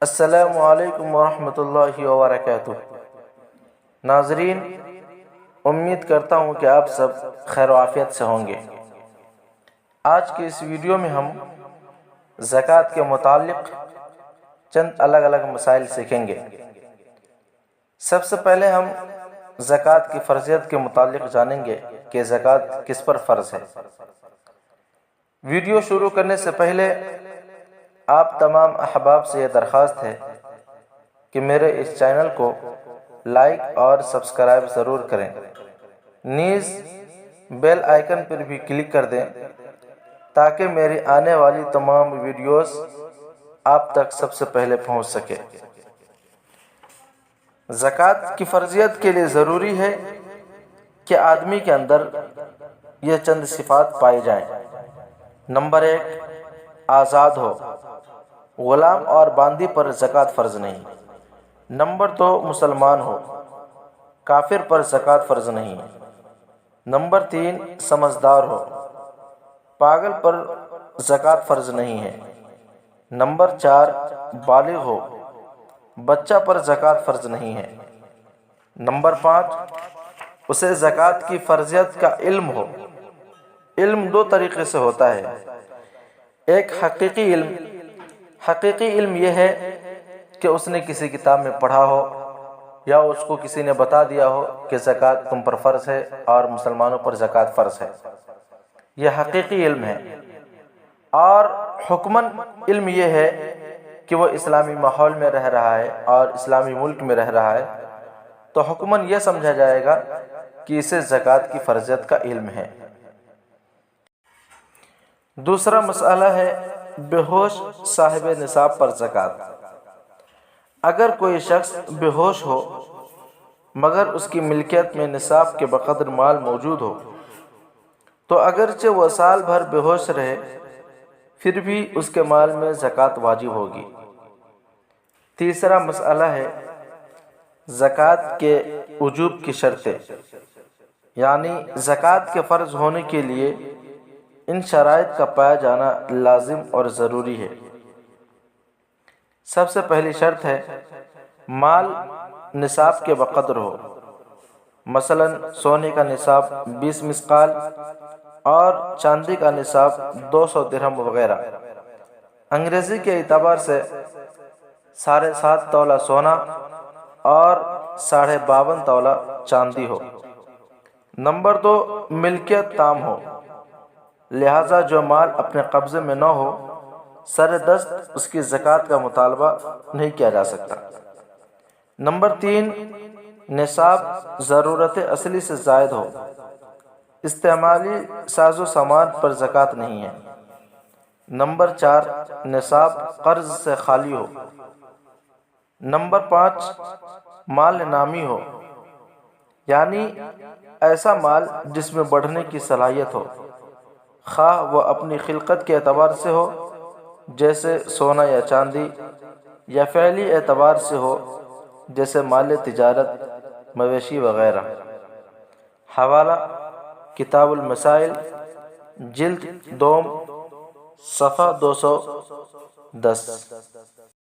السلام علیکم ورحمۃ اللہ وبرکاتہ۔ ناظرین، امید کرتا ہوں کہ آپ سب خیر و عافیت سے ہوں گے۔ آج کے اس ویڈیو میں ہم زکوٰۃ کے متعلق چند الگ الگ مسائل سیکھیں گے۔ سب سے پہلے ہم زکوٰۃ کی فرضیت کے متعلق جانیں گے کہ زکوٰۃ کس پر فرض ہے۔ ویڈیو شروع کرنے سے پہلے آپ تمام احباب سے یہ درخواست ہے کہ میرے اس چینل کو لائک اور سبسکرائب ضرور کریں، نیز بیل آئیکن پر بھی کلک کر دیں تاکہ میری آنے والی تمام ویڈیوز آپ تک سب سے پہلے پہنچ سکے۔ زکوٰۃ کی فرضیت کے لیے ضروری ہے کہ آدمی کے اندر یہ چند صفات پائی جائیں۔ نمبر 1، آزاد ہو، غلام اور باندی پر زکوٰۃ فرض نہیں۔ نمبر 2، مسلمان ہو، کافر پر زکوٰۃ فرض نہیں۔ نمبر 3، سمجھدار ہو، پاگل پر زکوٰۃ فرض نہیں ہے۔ نمبر 4، بالغ ہو، بچہ پر زکوٰۃ فرض نہیں ہے۔ نمبر 5، اسے زکوٰۃ کی فرضیت کا علم ہو۔ علم دو طریقے سے ہوتا ہے، ایک حقیقی علم۔ حقیقی علم یہ ہے کہ اس نے کسی کتاب میں پڑھا ہو یا اس کو کسی نے بتا دیا ہو کہ زکوٰۃ تم پر فرض ہے اور مسلمانوں پر زکوٰۃ فرض ہے، یہ حقیقی علم ہے۔ اور حکماً علم یہ ہے کہ وہ اسلامی ماحول میں رہ رہا ہے اور اسلامی ملک میں رہ رہا ہے، تو حکماً یہ سمجھا جائے گا کہ اسے زکوٰۃ کی فرضیت کا علم ہے۔ دوسرا مسئلہ ہے بے ہوش صاحب نصاب پر زکوٰۃ۔ اگر کوئی شخص بے ہوش ہو مگر اس کی ملکیت میں نصاب کے بقدر مال موجود ہو تو اگرچہ وہ سال بھر بے ہوش رہے پھر بھی اس کے مال میں زکوٰۃ واجب ہوگی۔ تیسرا مسئلہ ہے زکوٰۃ کے وجوب کی شرطیں، یعنی زکوٰۃ کے فرض ہونے کے لیے ان شرائط کا پایا جانا لازم اور ضروری ہے۔ سب سے پہلی شرط ہے مال نصاب کے بقدر ہو، مثلا سونے کا نصاب 20 مثقال اور چاندی کا نصاب 200 درہم وغیرہ۔ انگریزی کے اعتبار سے 7.5 تولہ سونا اور 52.5 تولہ چاندی ہو۔ نمبر 2، ملکیت تام ہو، لہذا جو مال اپنے قبضے میں نہ ہو سر دست اس کی زکوٰۃ کا مطالبہ نہیں کیا جا سکتا۔ نمبر 3، نصاب ضرورت اصلی سے زائد ہو، استعمالی ساز و سامان پر زکوٰۃ نہیں ہے۔ نمبر 4، نصاب قرض سے خالی ہو۔ نمبر 5، مال نامی ہو، یعنی ایسا مال جس میں بڑھنے کی صلاحیت ہو، خواہ وہ اپنی خلقت کے اعتبار سے ہو جیسے سونا یا چاندی، یا فعلی اعتبار سے ہو جیسے مال تجارت، مویشی وغیرہ۔ حوالہ کتاب المسائل، جلد 2، صفحہ 210۔